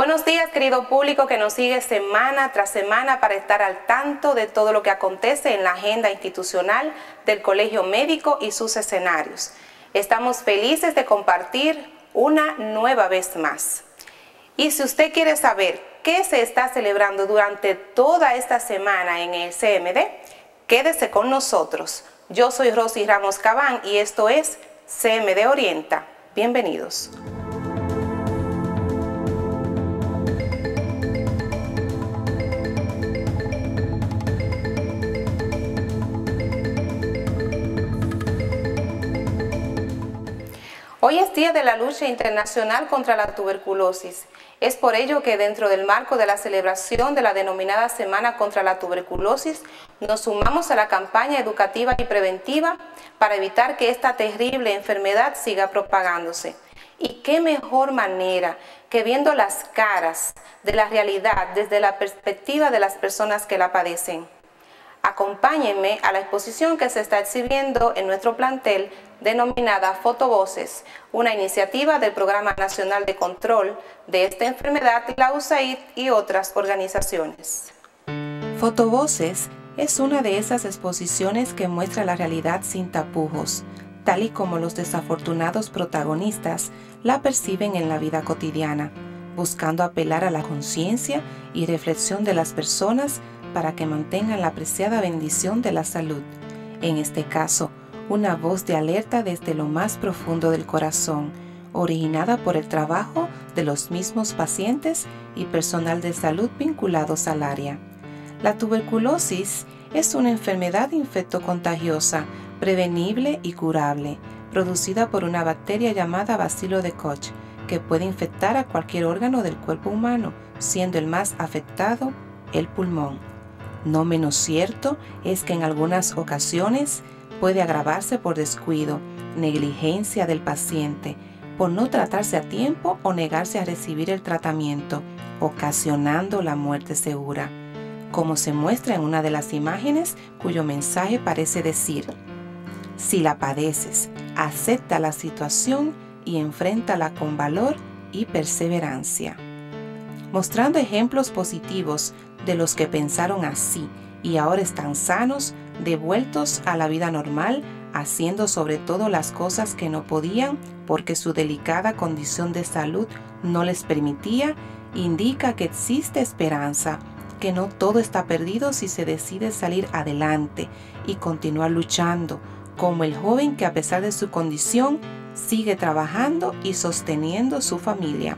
Buenos días, querido público que nos sigue semana tras semana para estar al tanto de todo lo que acontece en la agenda institucional del Colegio Médico y sus escenarios. Estamos felices de compartir una nueva vez más. Y si usted quiere saber qué se está celebrando durante toda esta semana en el CMD, quédese con nosotros. Yo soy Rosy Ramos Cabán y esto es CMD Orienta. Bienvenidos. Hoy es Día de la Lucha Internacional contra la Tuberculosis. Es por ello que dentro del marco de la celebración de la denominada Semana contra la Tuberculosis, nos sumamos a la campaña educativa y preventiva para evitar que esta terrible enfermedad siga propagándose. Y qué mejor manera que viendo las caras de la realidad desde la perspectiva de las personas que la padecen. Acompáñenme a la exposición que se está exhibiendo en nuestro plantel denominada Fotovoces, una iniciativa del Programa Nacional de Control de esta enfermedad, la USAID y otras organizaciones. Fotovoces es una de esas exposiciones que muestra la realidad sin tapujos, tal y como los desafortunados protagonistas la perciben en la vida cotidiana, buscando apelar a la conciencia y reflexión de las personas para que mantengan la preciada bendición de la salud. En este caso, una voz de alerta desde lo más profundo del corazón, originada por el trabajo de los mismos pacientes y personal de salud vinculados al área. La tuberculosis es una enfermedad infectocontagiosa, prevenible y curable, producida por una bacteria llamada bacilo de Koch, que puede infectar a cualquier órgano del cuerpo humano, siendo el más afectado el pulmón. No menos cierto es que en algunas ocasiones puede agravarse por descuido, negligencia del paciente, por no tratarse a tiempo o negarse a recibir el tratamiento, ocasionando la muerte segura, como se muestra en una de las imágenes cuyo mensaje parece decir: si la padeces, acepta la situación y enfréntala con valor y perseverancia. Mostrando ejemplos positivos de los que pensaron así y ahora están sanos, devueltos a la vida normal, haciendo sobre todo las cosas que no podían porque su delicada condición de salud no les permitía, indica que existe esperanza, que no todo está perdido si se decide salir adelante y continuar luchando, como el joven que a pesar de su condición sigue trabajando y sosteniendo su familia.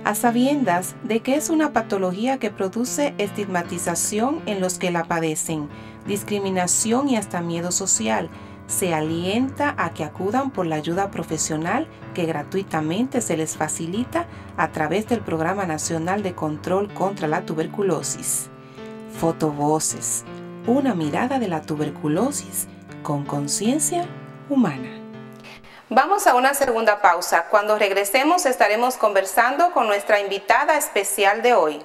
A sabiendas de que es una patología que produce estigmatización en los que la padecen, discriminación y hasta miedo social, se alienta a que acudan por la ayuda profesional que gratuitamente se les facilita a través del Programa Nacional de Control contra la Tuberculosis. Fotovoces, una mirada de la tuberculosis con conciencia humana. Vamos a una segunda pausa. Cuando regresemos estaremos conversando con nuestra invitada especial de hoy.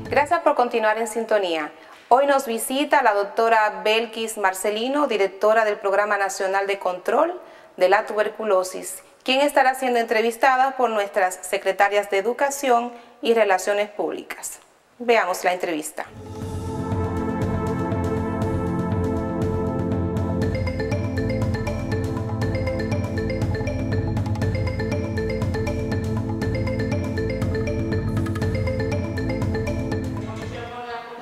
Gracias por continuar en sintonía. Hoy nos visita la doctora Belkis Marcelino, directora del Programa Nacional de Control de la Tuberculosis, quien estará siendo entrevistada por nuestras secretarias de Educación y Relaciones Públicas. Veamos la entrevista.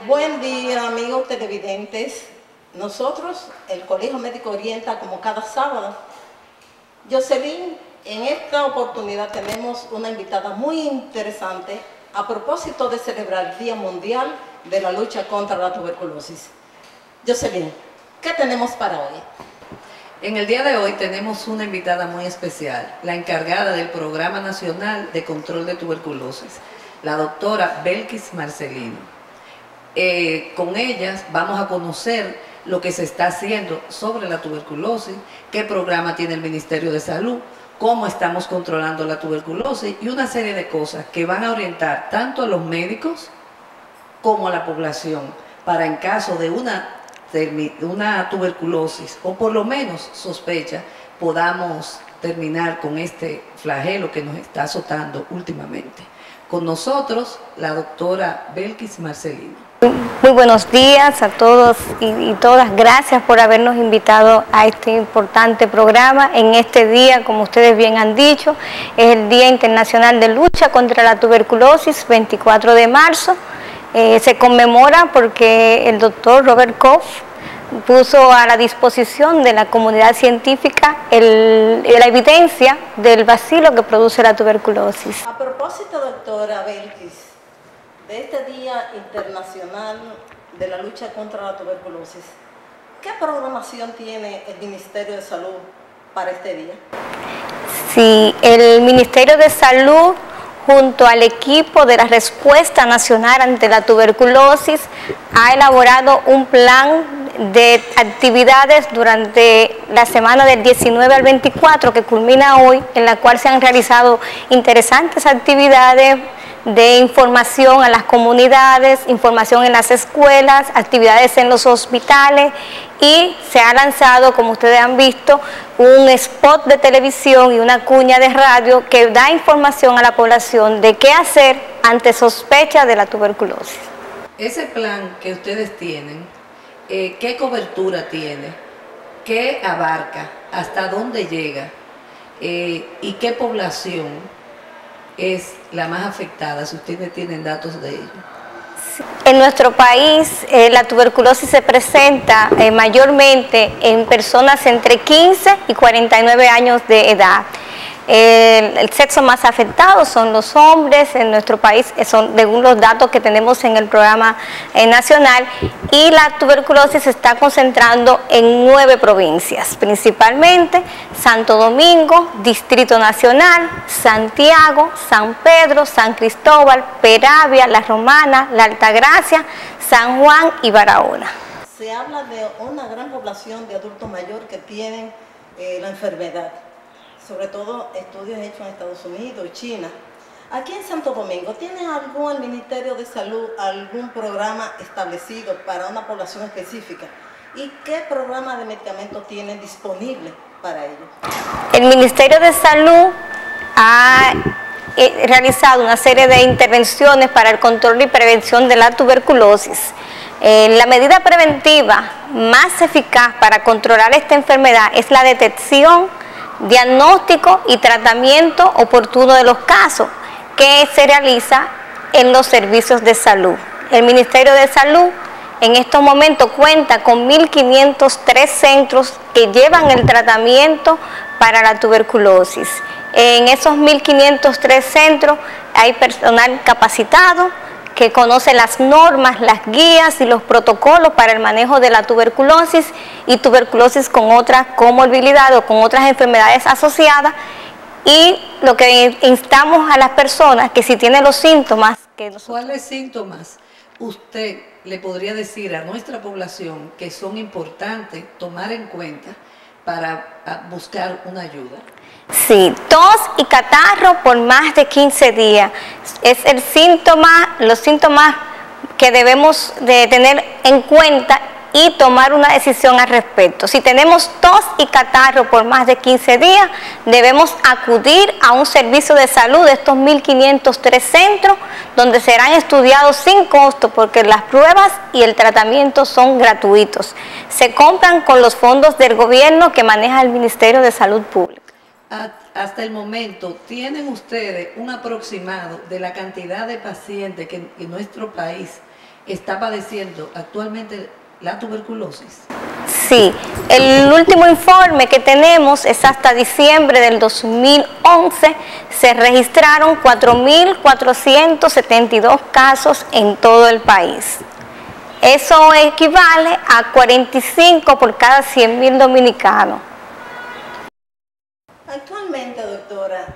Buen día, amigos televidentes. Nosotros, el Colegio Médico Orienta, como cada sábado. Jocelyn, en esta oportunidad tenemos una invitada muy interesante a propósito de celebrar el Día Mundial de la Lucha contra la Tuberculosis. Jocelyn, ¿qué tenemos para hoy? En el día de hoy tenemos una invitada muy especial, la encargada del Programa Nacional de Control de Tuberculosis, la doctora Belkis Marcelino. Con ellas vamos a conocer lo que se está haciendo sobre la tuberculosis, qué programa tiene el Ministerio de Salud, cómo estamos controlando la tuberculosis y una serie de cosas que van a orientar tanto a los médicos como a la población, para en caso de una tuberculosis o por lo menos sospecha, podamos terminar con este flagelo que nos está azotando últimamente. Con nosotros, la doctora Belkis Marcelino. Muy buenos días a todos y todas. Gracias por habernos invitado a este importante programa. En este día, como ustedes bien han dicho, es el Día Internacional de Lucha contra la Tuberculosis, 24 de marzo. Se conmemora porque el doctor Robert Koch puso a la disposición de la comunidad científica la evidencia del bacilo que produce la tuberculosis. A propósito, doctora Belkis, de este Día Internacional de la Lucha contra la Tuberculosis, ¿qué programación tiene el Ministerio de Salud para este día? Sí, el Ministerio de Salud, junto al equipo de la Respuesta Nacional ante la Tuberculosis, ha elaborado un plan de actividades durante la semana del 19 al 24, que culmina hoy, en la cual se han realizado interesantes actividades de información a las comunidades, información en las escuelas, actividades en los hospitales, y se ha lanzado, como ustedes han visto, un spot de televisión y una cuña de radio que da información a la población de qué hacer ante sospecha de la tuberculosis. Ese plan que ustedes tienen, ¿qué cobertura tiene? ¿Qué abarca? ¿Hasta dónde llega? ¿Y qué población es la más afectada, si ustedes tienen datos de ello? En nuestro país la tuberculosis se presenta mayormente en personas entre 15 y 49 años de edad. El sexo más afectado son los hombres en nuestro país, son según los datos que tenemos en el programa nacional, y la tuberculosis se está concentrando en 9 provincias, principalmente Santo Domingo, Distrito Nacional, Santiago, San Pedro, San Cristóbal, Peravia, La Romana, La Altagracia, San Juan y Barahona. Se habla de una gran población de adultos mayores que tienen la enfermedad, sobre todo estudios hechos en Estados Unidos y China. Aquí en Santo Domingo, ¿tiene el Ministerio de Salud algún programa establecido para una población específica? ¿Y qué programa de medicamentos tienen disponible para ello? El Ministerio de Salud ha realizado una serie de intervenciones para el control y prevención de la tuberculosis. La medida preventiva más eficaz para controlar esta enfermedad es la detección, diagnóstico y tratamiento oportuno de los casos, que se realiza en los servicios de salud. El Ministerio de Salud en estos momentos cuenta con 1.503 centros que llevan el tratamiento para la tuberculosis. En esos 1.503 centros hay personal capacitado que conoce las normas, las guías y los protocolos para el manejo de la tuberculosis y tuberculosis con otras comorbilidades o con otras enfermedades asociadas. Y lo que instamos a las personas que si tienen los síntomas que ¿Cuáles síntomas usted le podría decir a nuestra población que son importantes tomar en cuenta para buscar una ayuda? Sí, tos y catarro por más de 15 días es los síntomas que debemos de tener en cuenta y tomar una decisión al respecto. Si tenemos tos y catarro por más de 15 días, debemos acudir a un servicio de salud de estos 1.503 centros, donde serán estudiados sin costo, porque las pruebas y el tratamiento son gratuitos. Se compran con los fondos del gobierno que maneja el Ministerio de Salud Pública. Hasta el momento, ¿tienen ustedes un aproximado de la cantidad de pacientes que en nuestro país está padeciendo actualmente la tuberculosis? Sí, el último informe que tenemos es hasta diciembre del 2011, se registraron 4.472 casos en todo el país. Eso equivale a 45 por cada 100.000 dominicanos. Actualmente, doctora,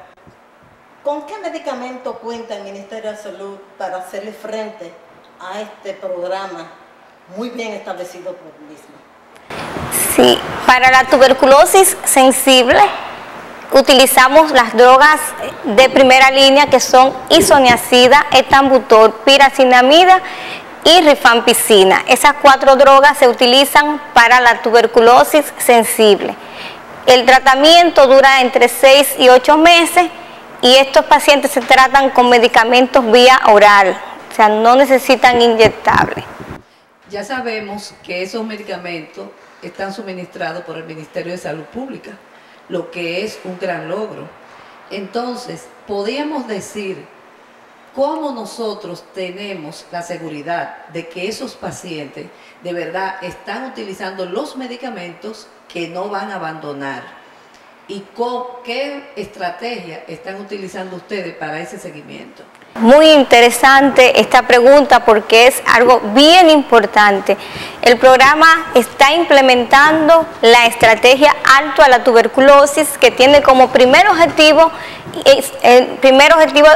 ¿con qué medicamento cuenta el Ministerio de Salud para hacerle frente a este programa muy bien establecido por el mismo? Sí, para la tuberculosis sensible utilizamos las drogas de primera línea que son isoniazida, etambutol, piracinamida y rifampicina. Esas 4 drogas se utilizan para la tuberculosis sensible. El tratamiento dura entre 6 y 8 meses y estos pacientes se tratan con medicamentos vía oral, o sea, no necesitan inyectables. Ya sabemos que esos medicamentos están suministrados por el Ministerio de Salud Pública, lo que es un gran logro. Entonces, podríamos decir cómo nosotros tenemos la seguridad de que esos pacientes de verdad están utilizando los medicamentos que no van a abandonar. ¿Y qué estrategia están utilizando ustedes para ese seguimiento? Muy interesante esta pregunta porque es algo bien importante. El programa está implementando la estrategia Alto a la Tuberculosis, que tiene como primer objetivo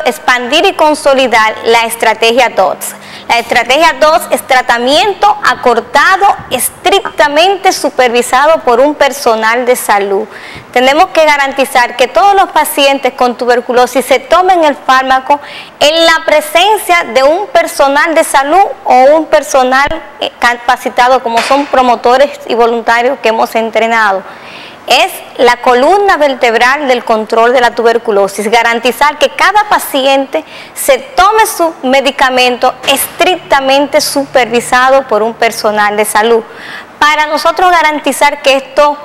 expandir y consolidar la estrategia TOTS. La estrategia TOTS es tratamiento acortado, estrictamente supervisado por un personal de salud. Tenemos que garantizar que todos los pacientes con tuberculosis se tomen el fármaco en la presencia de un personal de salud o un personal capacitado, como son promotores y voluntarios que hemos entrenado. Es la columna vertebral del control de la tuberculosis, garantizar que cada paciente se tome su medicamento estrictamente supervisado por un personal de salud. Para nosotros garantizar que esto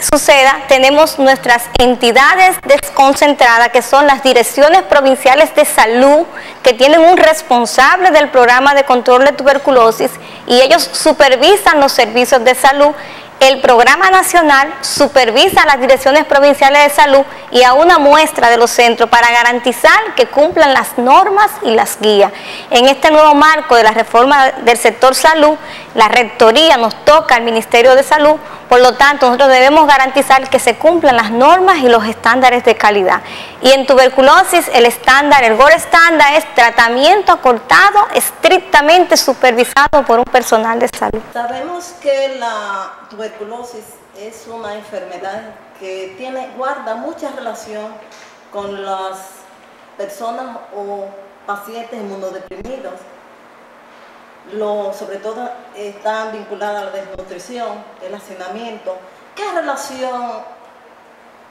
suceda, tenemos nuestras entidades desconcentradas, que son las direcciones provinciales de salud, que tienen un responsable del programa de control de tuberculosis y ellos supervisan los servicios de salud. El programa nacional supervisa las direcciones provinciales de salud y a una muestra de los centros para garantizar que cumplan las normas y las guías. En este nuevo marco de la reforma del sector salud, la rectoría nos toca al Ministerio de Salud, por lo tanto nosotros debemos garantizar que se cumplan las normas y los estándares de calidad. Y en tuberculosis el gold estándar es tratamiento acortado, estrictamente supervisado por un personal de salud. Sabemos que la tuberculosis es una enfermedad que guarda mucha relación con las personas o pacientes inmunodeprimidos. Sobre todo están vinculadas a la desnutrición, el hacinamiento. ¿Qué relación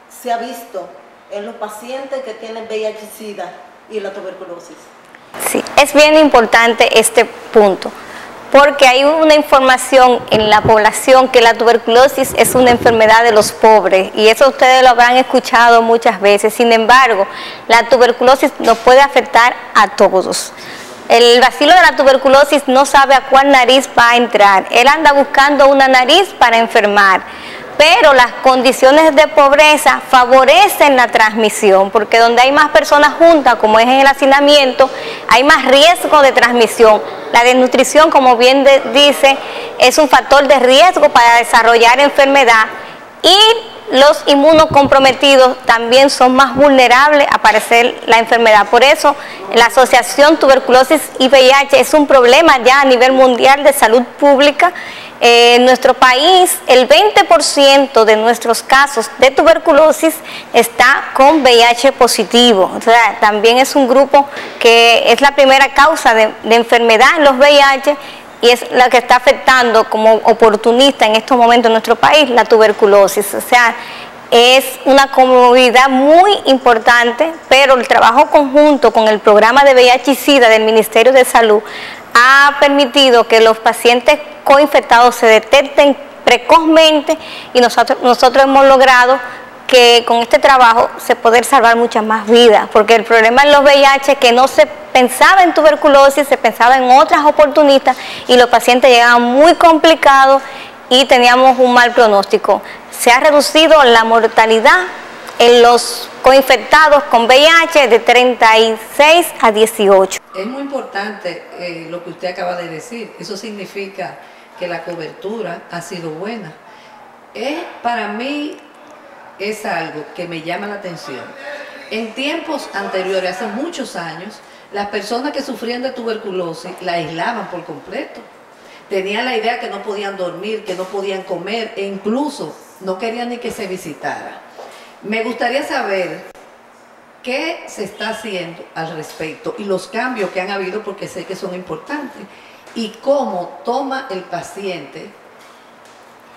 se ha visto en los pacientes que tienen VIH-Sida y la tuberculosis? Sí, es bien importante este punto, porque hay una información en la población que la tuberculosis es una enfermedad de los pobres, y eso ustedes lo habrán escuchado muchas veces. Sin embargo, la tuberculosis nos puede afectar a todos. El bacilo de la tuberculosis no sabe a cuál nariz va a entrar. Él anda buscando una nariz para enfermar. Pero las condiciones de pobreza favorecen la transmisión, porque donde hay más personas juntas, como es en el hacinamiento, hay más riesgo de transmisión. La desnutrición, como bien dice, es un factor de riesgo para desarrollar enfermedad, y los inmunocomprometidos también son más vulnerables a padecer la enfermedad. Por eso la asociación tuberculosis y VIH es un problema ya a nivel mundial de salud pública. En nuestro país el 20% de nuestros casos de tuberculosis está con VIH positivo. O sea, también es un grupo que es la primera causa de enfermedad en los VIH, y es la que está afectando como oportunista en estos momentos en nuestro país la tuberculosis. O sea, es una comorbidad muy importante, pero el trabajo conjunto con el programa de VIH-Sida del Ministerio de Salud ha permitido que los pacientes coinfectados se detecten precozmente, y nosotros hemos logrado que con este trabajo se poder salvar muchas más vidas, porque el problema en los VIH es que no se pensaba en tuberculosis, se pensaba en otras oportunistas, y los pacientes llegaban muy complicados y teníamos un mal pronóstico. Se ha reducido la mortalidad en los coinfectados con VIH de 36 a 18. Es muy importante lo que usted acaba de decir. Eso significa que la cobertura ha sido buena. Para mí es algo que me llama la atención. En tiempos anteriores, hace muchos años, las personas que sufrían de tuberculosis la aislaban por completo. Tenían la idea que no podían dormir, que no podían comer, e incluso no querían ni que se visitara. Me gustaría saber ¿Qué se está haciendo al respecto? Y los cambios que han habido, porque sé que son importantes. Y cómo toma el paciente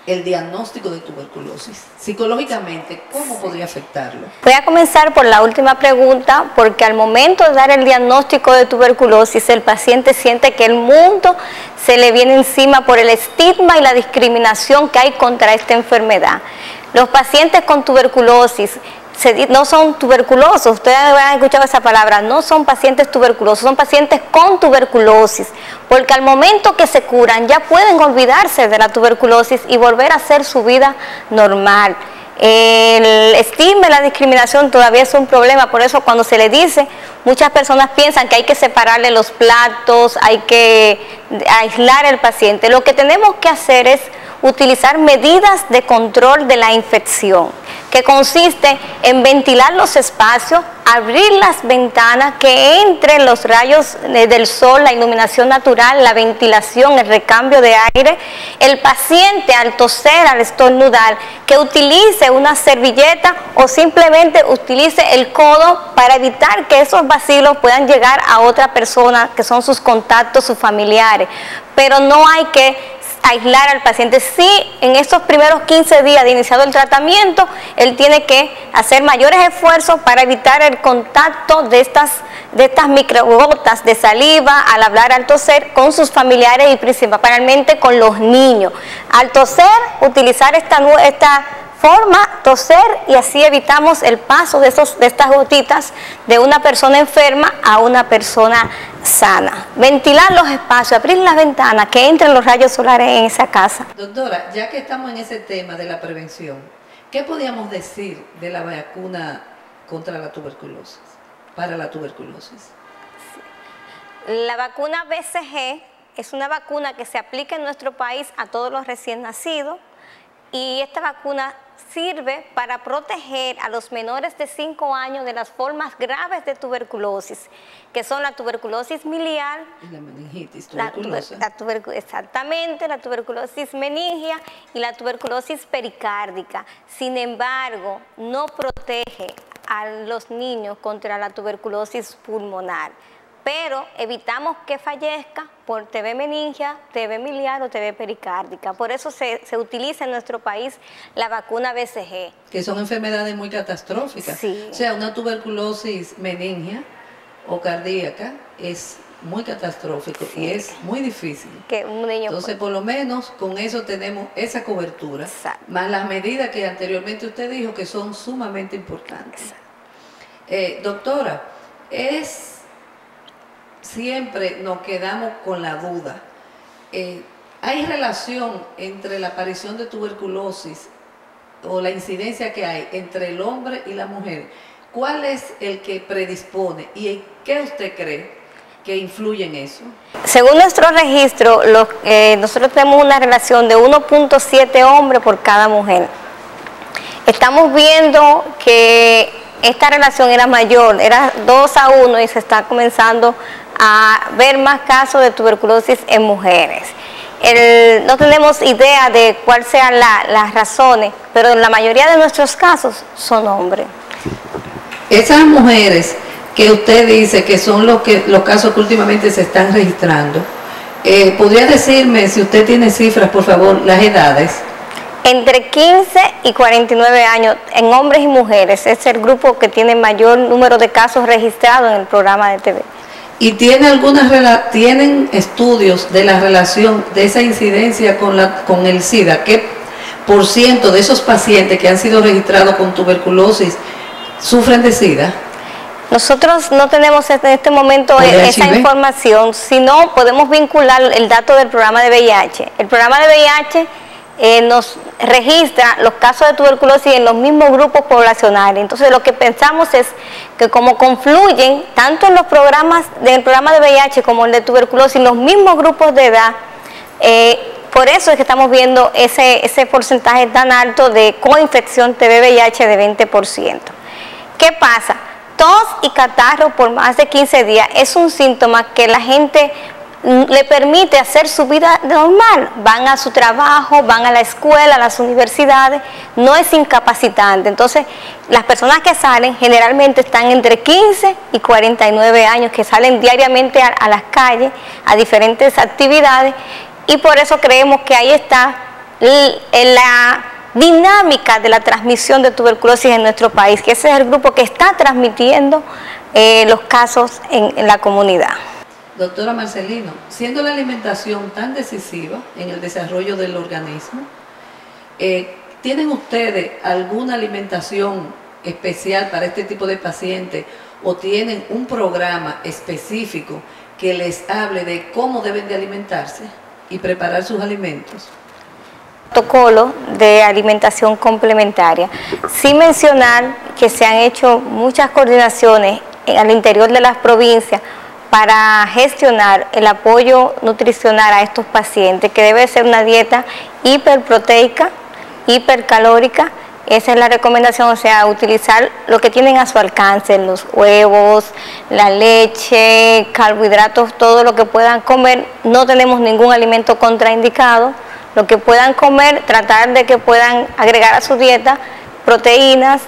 el diagnóstico de tuberculosis. Psicológicamente, ¿cómo podría afectarlo? Voy a comenzar por la última pregunta, porque al momento de dar el diagnóstico de tuberculosis, el paciente siente que el mundo se le viene encima por el estigma y la discriminación que hay contra esta enfermedad. Los pacientes con tuberculosis no son tuberculosos, ustedes han escuchado esa palabra, no son pacientes tuberculosos, son pacientes con tuberculosis, porque al momento que se curan ya pueden olvidarse de la tuberculosis y volver a hacer su vida normal. El estigma y la discriminación todavía es un problema, por eso cuando se le dice, muchas personas piensan que hay que separarle los platos, hay que aislar al paciente. Lo que tenemos que hacer es utilizar medidas de control de la infección, que consiste en ventilar los espacios, abrir las ventanas, que entren los rayos del sol, la iluminación natural, la ventilación, el recambio de aire. El paciente al toser, al estornudar, que utilice una servilleta o simplemente utilice el codo para evitar que esos bacilos puedan llegar a otra persona, que son sus contactos, sus familiares. Pero no hay que aislar al paciente. Sí, en estos primeros 15 días de iniciado el tratamiento, él tiene que hacer mayores esfuerzos para evitar el contacto de estas microgotas de saliva al hablar, al toser, con sus familiares y principalmente con los niños. Al toser, utilizar esta forma, toser, y así evitamos el paso de estas gotitas de una persona enferma a una persona sana. Ventilar los espacios, abrir las ventanas, que entren los rayos solares en esa casa. Doctora, ya que estamos en ese tema de la prevención, ¿qué podríamos decir de la vacuna contra la tuberculosis, para la tuberculosis? La vacuna BCG es una vacuna que se aplica en nuestro país a todos los recién nacidos, y esta vacuna sirve para proteger a los menores de 5 años de las formas graves de tuberculosis, que son la tuberculosis miliar, y la meningitis tuberculosa. Exactamente, la tuberculosis meningia y la tuberculosis pericárdica. Sin embargo, no protege a los niños contra la tuberculosis pulmonar, pero evitamos que fallezca por TB meningia, TB miliar o TB pericárdica. Por eso se utiliza en nuestro país la vacuna BCG. Que son enfermedades muy catastróficas. Sí. O sea, una tuberculosis meningia o cardíaca es muy catastrófico, sí, y es muy difícil. Que un niño Entonces, por lo menos con eso tenemos esa cobertura, exacto, más las medidas que anteriormente usted dijo que son sumamente importantes. Doctora, siempre nos quedamos con la duda. ¿Hay relación entre la aparición de tuberculosis o la incidencia que hay entre el hombre y la mujer? ¿Cuál es el que predispone y qué usted cree que influye en eso? Según nuestro registro, nosotros tenemos una relación de 1.7 hombres por cada mujer. Estamos viendo que esta relación era mayor, era 2:1, y se está comenzando a ver más casos de tuberculosis en mujeres. No tenemos idea de cuáles sean las razones, pero en la mayoría de nuestros casos son hombres. Esas mujeres que usted dice que son los casos que últimamente se están registrando, ¿podría decirme, si usted tiene cifras, por favor, las edades? Entre 15 y 49 años en hombres y mujeres es el grupo que tiene mayor número de casos registrados en el programa de TV. ¿Y tienen estudios de la relación de esa incidencia con el SIDA? ¿Qué % de esos pacientes que han sido registrados con tuberculosis sufren de SIDA? Nosotros no tenemos en este momento esa información, sino podemos vincular el dato del programa de VIH. El programa de VIH nos registra los casos de tuberculosis en los mismos grupos poblacionales. Entonces lo que pensamos es que como confluyen tanto en los programas del programa de VIH como el de tuberculosis, los mismos grupos de edad, por eso es que estamos viendo ese porcentaje tan alto de coinfección TB-VIH de 20%. ¿Qué pasa? Tos y catarro por más de 15 días es un síntoma que la gente le permite hacer su vida normal. Van a su trabajo, van a la escuela, a las universidades, no es incapacitante. Entonces, las personas que salen generalmente están entre 15 y 49 años, que salen diariamente a las calles, a diferentes actividades, y por eso creemos que ahí está la dinámica de la transmisión de tuberculosis en nuestro país, que ese es el grupo que está transmitiendo los casos en la comunidad. Doctora Marcelino, siendo la alimentación tan decisiva en el desarrollo del organismo, ¿tienen ustedes alguna alimentación especial para este tipo de pacientes o tienen un programa específico que les hable de cómo deben de alimentarse y preparar sus alimentos? Protocolo de alimentación complementaria. Sin mencionar que se han hecho muchas coordinaciones al interior de las provincias para gestionar el apoyo nutricional a estos pacientes, que debe ser una dieta hiperproteica, hipercalórica. Esa es la recomendación, o sea, utilizar lo que tienen a su alcance, los huevos, la leche, carbohidratos, todo lo que puedan comer. No tenemos ningún alimento contraindicado. Lo que puedan comer, tratar de que puedan agregar a su dieta proteínas.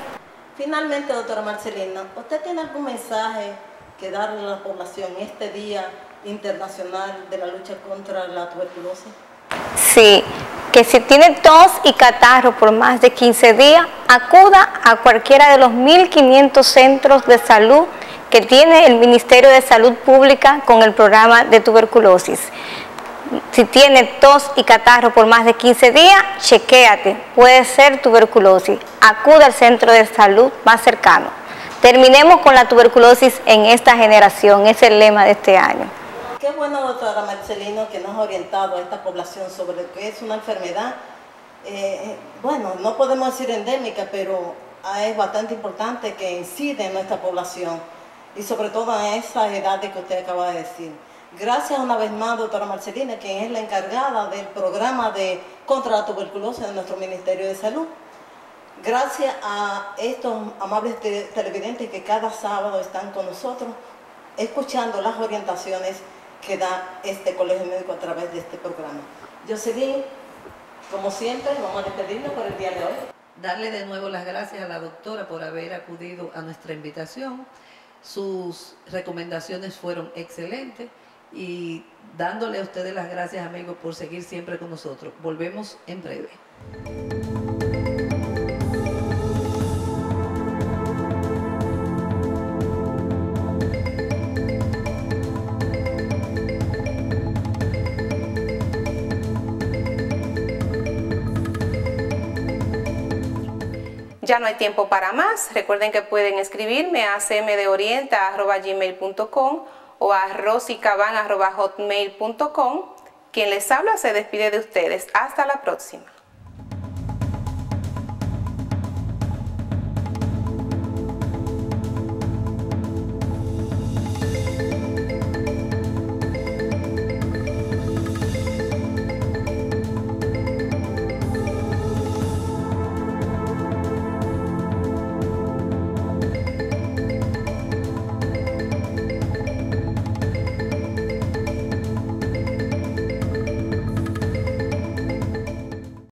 Finalmente, doctora Marcelina, ¿usted tiene algún mensaje que darle a la población en este Día Internacional de la Lucha contra la Tuberculosis? Sí, que si tiene tos y catarro por más de 15 días, acuda a cualquiera de los 1.500 centros de salud que tiene el Ministerio de Salud Pública con el programa de tuberculosis. Si tiene tos y catarro por más de 15 días, chequéate, puede ser tuberculosis. Acuda al centro de salud más cercano. Terminemos con la tuberculosis en esta generación, es el lema de este año. Qué bueno, doctora Marcelino, que nos ha orientado a esta población sobre que es una enfermedad, bueno, no podemos decir endémica, pero es bastante importante que incide en nuestra población y sobre todo a esa edad que usted acaba de decir. Gracias una vez más, doctora Marcelina, quien es la encargada del programa contra la tuberculosis de nuestro Ministerio de Salud. Gracias a estos amables televidentes que cada sábado están con nosotros, escuchando las orientaciones que da este Colegio Médico a través de este programa. Jocelyn, como siempre, vamos a despedirnos por el día de hoy. Darle de nuevo las gracias a la doctora por haber acudido a nuestra invitación. Sus recomendaciones fueron excelentes. Y dándole a ustedes las gracias, amigos, por seguir siempre con nosotros. Volvemos en breve. Ya no hay tiempo para más. Recuerden que pueden escribirme a cmdeorienta@gmail.com o a rosicaban@hotmail.com. Quien les habla se despide de ustedes. Hasta la próxima.